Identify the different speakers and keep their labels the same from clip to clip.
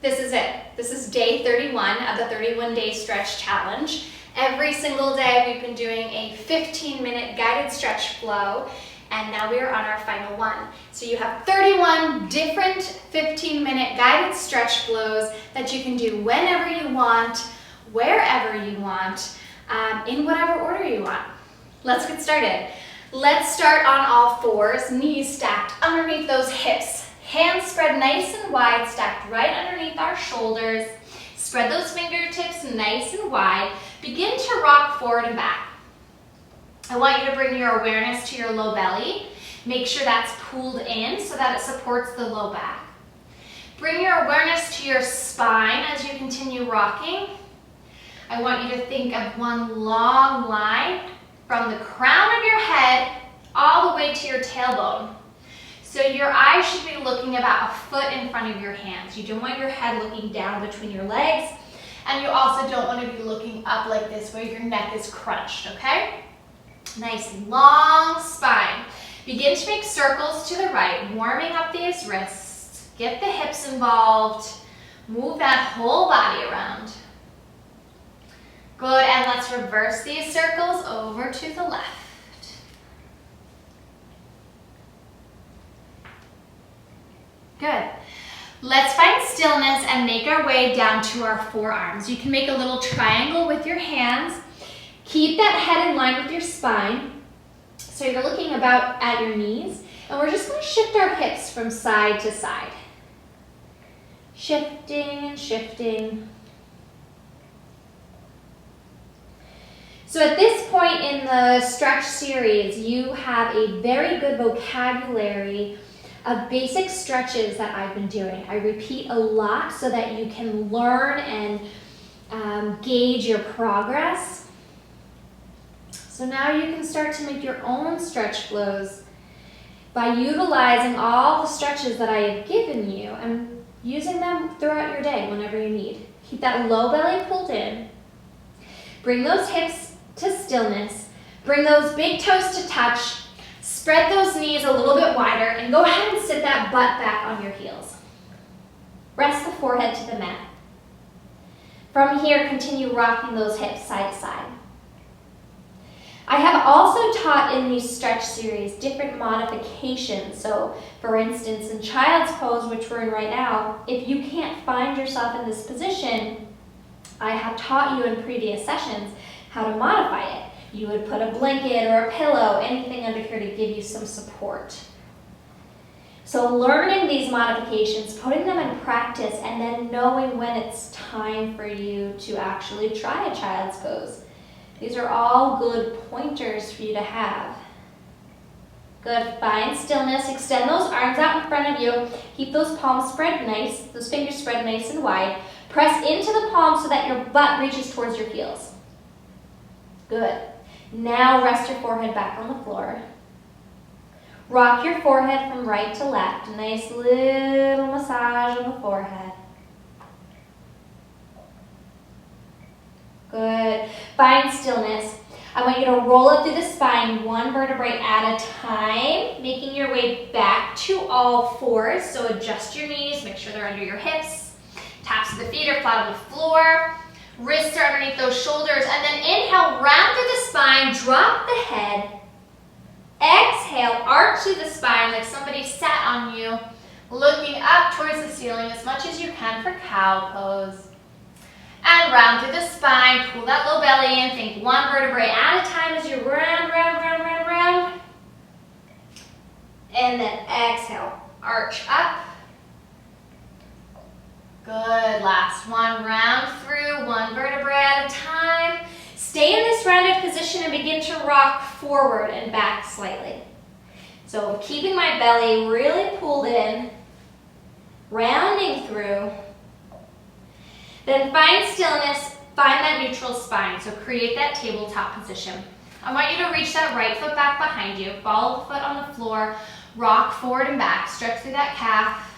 Speaker 1: This is it. This is day 31 of the 31-day stretch challenge. Every single day we've been doing a 15-minute guided stretch flow, and now we are on our final one. So you have 31 different 15-minute guided stretch flows that you can do whenever you want, wherever you want, in whatever order you want. Let's get started. Let's start on all fours, knees stacked underneath those hips. Hands spread nice and wide, stacked right underneath our shoulders. Spread those fingertips nice and wide. Begin to rock forward and back. I want you to bring your awareness to your low belly. Make sure that's pulled in so that it supports the low back. Bring your awareness to your spine as you continue rocking. I want you to think of one long line from the crown of your head all the way to your tailbone. So your eyes should be looking about a foot in front of your hands. You don't want your head looking down between your legs, and you also don't want to be looking up like this where your neck is crunched, okay? Nice long spine. Begin to make circles to the right, warming up these wrists. Get the hips involved. Move that whole body around. Good, and let's reverse these circles over to the left. Good. Let's find stillness and make our way down to our forearms. You can make a little triangle with your hands. Keep that head in line with your spine. So you're looking about at your knees, and we're just going to shift our hips from side to side. Shifting and shifting. So at this point in the stretch series, you have a very good vocabulary of basic stretches that I've been doing. I repeat a lot so that you can learn and gauge your progress. So now you can start to make your own stretch flows by utilizing all the stretches that I have given you and using them throughout your day whenever you need. Keep that low belly pulled in. Bring those hips to stillness. Bring those big toes to touch. Spread those knees a little bit wider and go ahead and sit that butt back on your heels. Rest the forehead to the mat. From here, continue rocking those hips side to side. I have also taught in these stretch series different modifications. So for instance, in child's pose, which we're in right now, if you can't find yourself in this position, I have taught you in previous sessions how to modify it. You would put a blanket or a pillow, anything under here to give you some support. So learning these modifications, putting them in practice, and then knowing when it's time for you to actually try a child's pose. These are all good pointers for you to have. Good, find stillness, extend those arms out in front of you. Keep those palms spread nice, those fingers spread nice and wide. Press into the palms so that your butt reaches towards your heels. Good. Now rest your forehead back on the floor. Rock your forehead from right to left. A nice little massage on the forehead. Good. Find stillness. I want you to roll up through the spine, one vertebrae at a time, making your way back to all fours. So adjust your knees, make sure they're under your hips. Taps of the feet are flat on the floor. Wrists are underneath those shoulders, and then inhale, round through the spine, drop the head. Exhale, arch through the spine like somebody sat on you, looking up towards the ceiling as much as you can for cow pose. And round through the spine, pull that low belly in, think one vertebrae at a time as you round, round, round, round, round. And then exhale, arch up. Good, last one, round through, one vertebrae at a time. Stay in this rounded position and begin to rock forward and back slightly. So keeping my belly really pulled in, rounding through. Then find stillness, find that neutral spine, so create that tabletop position. I want you to reach that right foot back behind you, follow the foot on the floor, rock forward and back, stretch through that calf.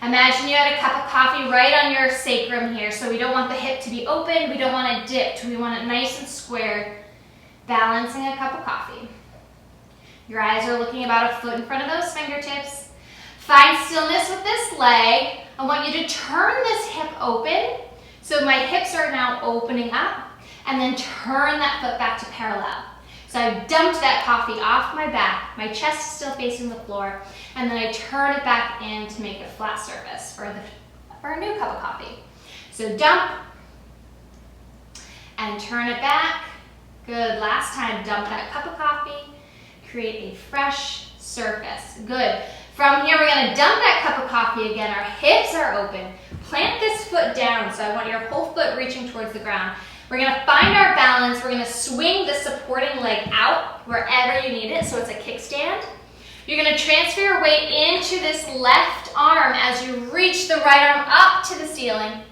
Speaker 1: Imagine you had a cup of coffee right on your sacrum here, so we don't want the hip to be open, we don't want it dipped, we want it nice and squared, balancing a cup of coffee. Your eyes are looking about a foot in front of those fingertips. Find stillness with this leg. I want you to turn this hip open. So my hips are now opening up, and then turn that foot back to parallel. So I've dumped that coffee off my back, my chest is still facing the floor, and then I turn it back in to make a flat surface for a new cup of coffee. So dump, and turn it back. Good, last time, dump that cup of coffee, create a fresh surface. Good. From here, we're gonna dump that cup of coffee again. Our hips are open. Plant this foot down, so I want your whole foot reaching towards the ground. We're gonna find our balance. We're gonna swing the supporting leg out wherever you need it, so it's a kickstand. You're gonna transfer your weight into this left arm as you reach the right arm up to the ceiling.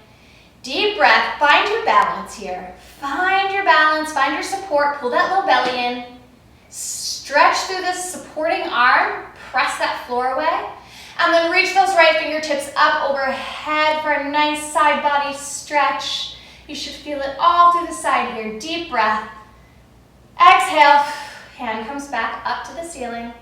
Speaker 1: Deep breath, find your balance here. Find your balance, find your support, pull that low belly in. Stretch through this supporting arm, press that floor away, and then reach those right fingertips up overhead for a nice side body stretch. You should feel it all through the side here. Deep breath. Exhale, hand comes back up to the ceiling.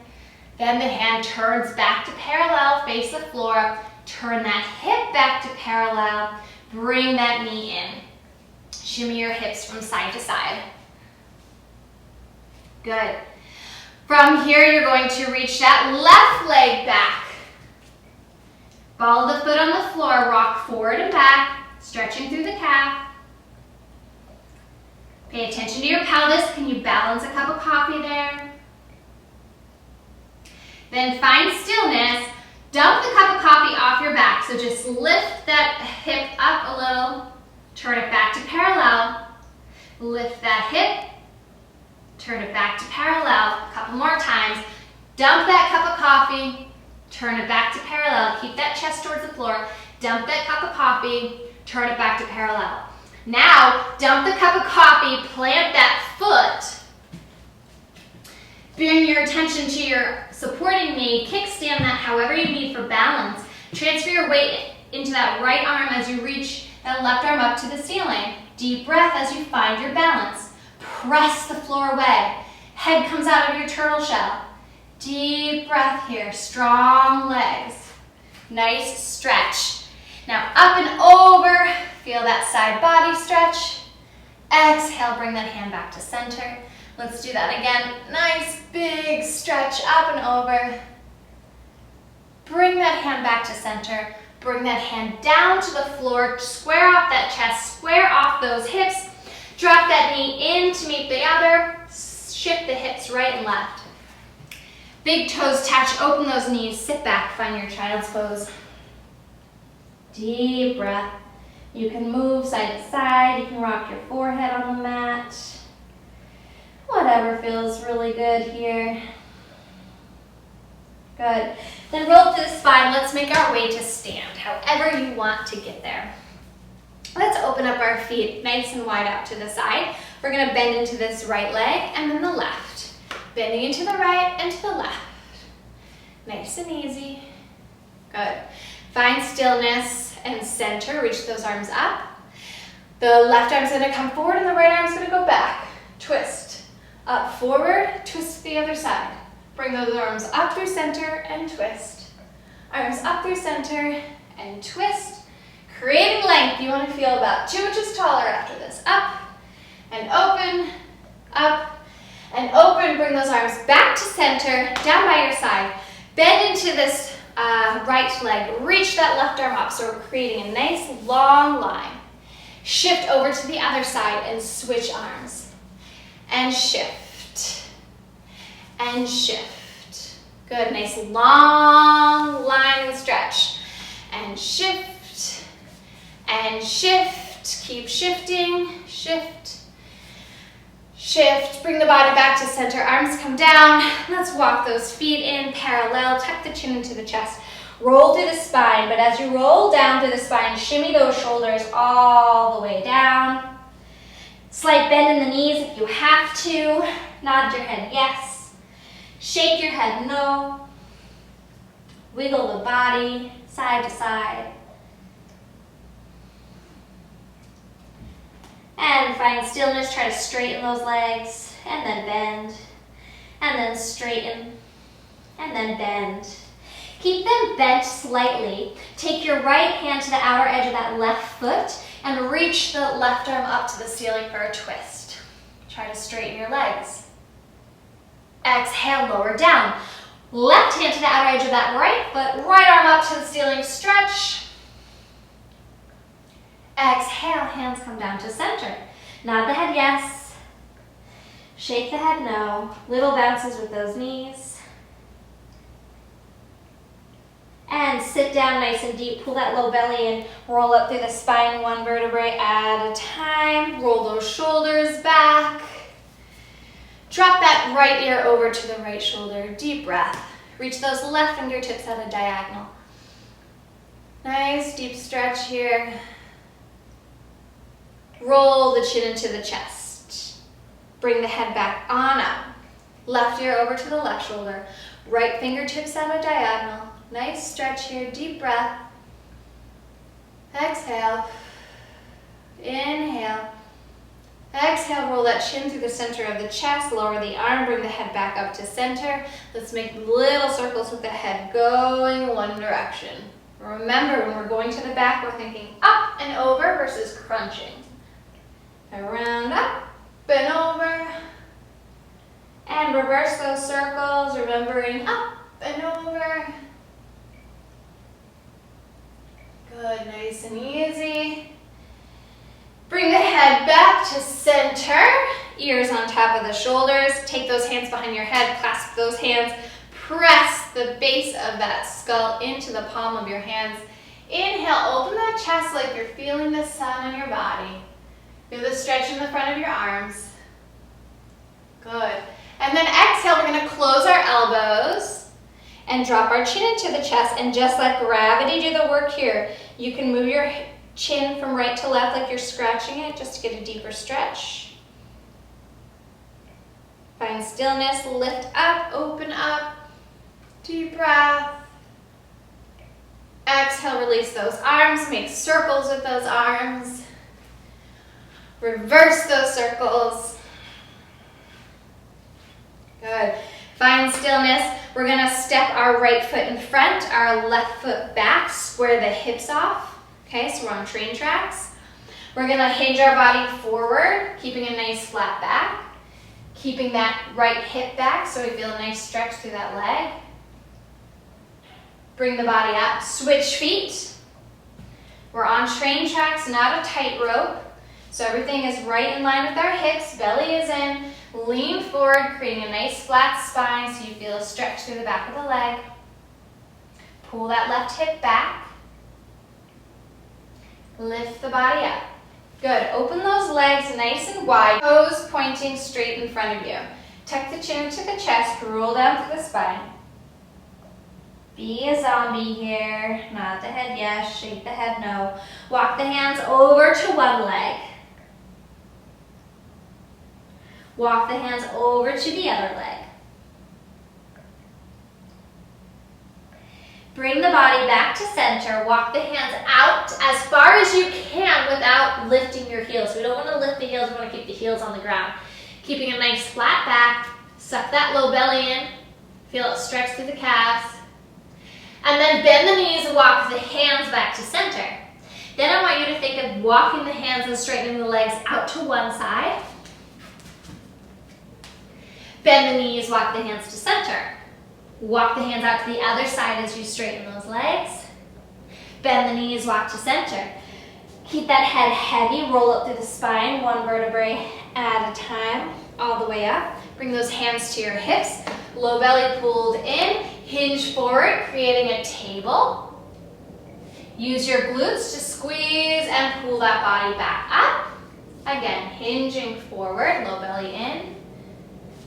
Speaker 1: Then the hand turns back to parallel, face the floor. Turn that hip back to parallel. Bring that knee in. Shimmy your hips from side to side. Good. From here, you're going to reach that left leg back. Ball of the foot on the floor, rock forward and back, stretching through the calf. Pay attention to your pelvis. Can you balance a cup of coffee there? Then find stillness. Dump the cup of coffee off your back. So just lift that hip up a little. Turn it back to parallel. Lift that hip. Turn it back to parallel. A couple more times. Dump that cup of coffee. Turn it back to parallel. Keep that chest towards the floor. Dump that cup of coffee. Turn it back to parallel. Now, dump the cup of coffee. Plant that foot. Bring your attention to your supporting knee. Kickstand that however you need for balance. Transfer your weight into that right arm as you reach that left arm up to the ceiling. Deep breath as you find your balance. Press the floor away. Head comes out of your turtle shell. Deep breath here. Strong legs. Nice stretch. Now up and over. Feel that side body stretch. Exhale, bring that hand back to center. Let's do that again. Nice big stretch up and over. Bring that hand back to center. Bring that hand down to the floor. Square off that chest. Square off those hips. Drop that knee in to meet the other. Shift the hips right and left. Big toes touch. Open those knees. Sit back. Find your child's pose. Deep breath. You can move side to side. You can rock your forehead on the mat. Whatever feels really good here. Good. Then roll to the spine. Let's make our way to stand, however you want to get there. Let's open up our feet nice and wide out to the side. We're going to bend into this right leg and then the left. Bending into the right and to the left. Nice and easy. Good. Find stillness and center. Reach those arms up. The left arm's going to come forward and the right arm's going to go back. Twist. Up, forward, twist to the other side. Bring those arms up through center and twist. Arms up through center and twist. Creating length. You want to feel about 2 inches taller after this. Up and open, up and open. Bring those arms back to center, down by your side. Bend into this right leg. Reach that left arm up. So we're creating a nice long line. Shift over to the other side and switch arms. And shift, and shift. Good, nice long line and stretch. And shift, and shift. Keep shifting, shift, shift. Bring the body back to center, arms come down. Let's walk those feet in parallel, tuck the chin into the chest. Roll through the spine, but as you roll down through the spine, shimmy those shoulders all the way down. Slight bend in the knees if you have to. Nod your head yes. Shake your head no. Wiggle the body side to side. And find stillness. Try to straighten those legs. And then bend. And then straighten. And then bend. Keep them bent slightly. Take your right hand to the outer edge of that left foot and reach the left arm up to the ceiling for a twist. Try to straighten your legs. Exhale, lower down. Left hand to the outer edge of that right foot, right arm up to the ceiling, stretch. Exhale, hands come down to center. Nod the head yes. Shake the head no. Little bounces with those knees. And sit down nice and deep. Pull that low belly in. Roll up through the spine, one vertebrae at a time. Roll those shoulders back. Drop that right ear over to the right shoulder. Deep breath. Reach those left fingertips at a diagonal. Nice deep stretch here. Roll the chin into the chest. Bring the head back on up. Left ear over to the left shoulder. Right fingertips at a diagonal. Nice stretch here, deep breath. Exhale. Inhale. Exhale, roll that chin through the center of the chest, lower the arm, bring the head back up to center. Let's make little circles with the head going one direction. Remember, when we're going to the back, we're thinking up and over versus crunching. Around, up and over. And reverse those circles, remembering up and over. Good, nice and easy. Bring the head back to center, ears on top of the shoulders. Take those hands behind your head, clasp those hands. Press the base of that skull into the palm of your hands. Inhale, open that chest like you're feeling the sun on your body. Feel the stretch in the front of your arms. Good. And then exhale, we're going to close our elbows and drop our chin into the chest, and just let gravity do the work here. You can move your chin from right to left like you're scratching it just to get a deeper stretch. Find stillness, lift up, open up, deep breath. Exhale, release those arms, make circles with those arms. Reverse those circles. Good. Find stillness. We're going to step our right foot in front, our left foot back, square the hips off. Okay, so we're on train tracks. We're going to hinge our body forward, keeping a nice flat back. Keeping that right hip back so we feel a nice stretch through that leg. Bring the body up. Switch feet. We're on train tracks, not a tightrope. So everything is right in line with our hips. Belly is in. Lean forward, creating a nice flat spine so you feel a stretch through the back of the leg. Pull that left hip back. Lift the body up. Good. Open those legs nice and wide. Toes pointing straight in front of you. Tuck the chin into the chest. Roll down through the spine. Be a zombie here. Nod the head yes. Shake the head no. Walk the hands over to one leg. Walk the hands over to the other leg. Bring the body back to center. Walk the hands out as far as you can without lifting your heels. We don't want to lift the heels, we want to keep the heels on the ground. Keeping a nice flat back. Suck that low belly in. Feel it stretch through the calves. And then bend the knees and walk the hands back to center. Then I want you to think of walking the hands and straightening the legs out to one side. Bend the knees, walk the hands to center. Walk the hands out to the other side as you straighten those legs. Bend the knees, walk to center. Keep that head heavy, roll up through the spine, one vertebrae at a time, all the way up. Bring those hands to your hips, low belly pulled in, hinge forward, creating a table. Use your glutes to squeeze and pull that body back up. Again, hinging forward, low belly in.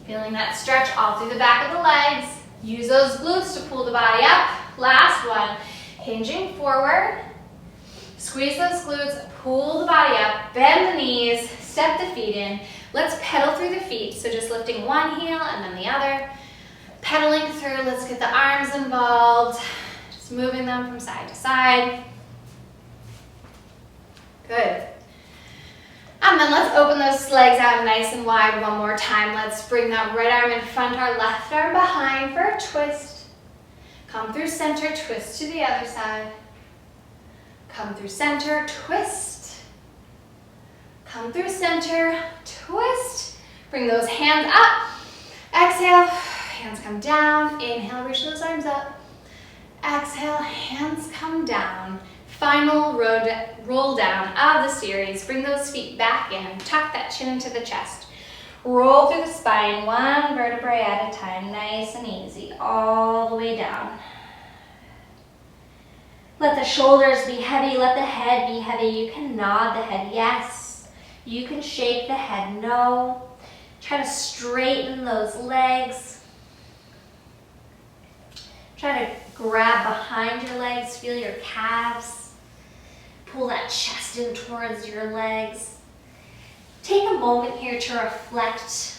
Speaker 1: Feeling that stretch all through the back of the legs. Use those glutes to pull the body up. Last one. Hinging forward. Squeeze those glutes, pull the body up, bend the knees, step the feet in. Let's pedal through the feet. So just lifting one heel and then the other. Pedaling through, let's get the arms involved. Just moving them from side to side. Good. And then let's open those legs out nice and wide one more time. Let's bring that right arm in front, our left arm behind for a twist. Come through center, twist to the other side. Come through center, twist. Come through center, twist. Bring those hands up. Exhale, hands come down. Inhale, reach those arms up. Exhale, hands come down. Final roll down of the series. Bring those feet back in. Tuck that chin into the chest. Roll through the spine, one vertebrae at a time. Nice and easy, all the way down. Let the shoulders be heavy. Let the head be heavy. You can nod the head, yes. You can shake the head, no. Try to straighten those legs. Try to grab behind your legs, feel your calves. Pull that chest in towards your legs. Take a moment here to reflect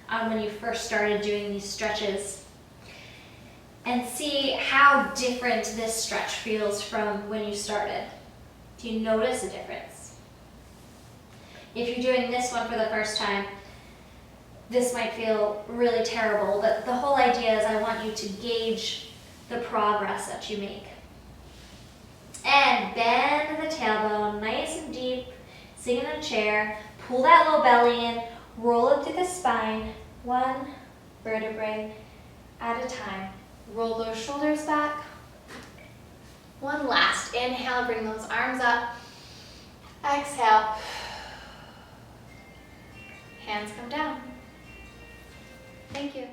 Speaker 1: on when you first started doing these stretches and see how different this stretch feels from when you started. Do you notice a difference? If you're doing this one for the first time, this might feel really terrible, but the whole idea is I want you to gauge the progress that you make. And bend the tailbone nice and deep, sink in a chair, pull that low belly in, roll up through the spine, one vertebrae at a time. Roll those shoulders back. One last inhale, bring those arms up. Exhale. Hands come down. Thank you.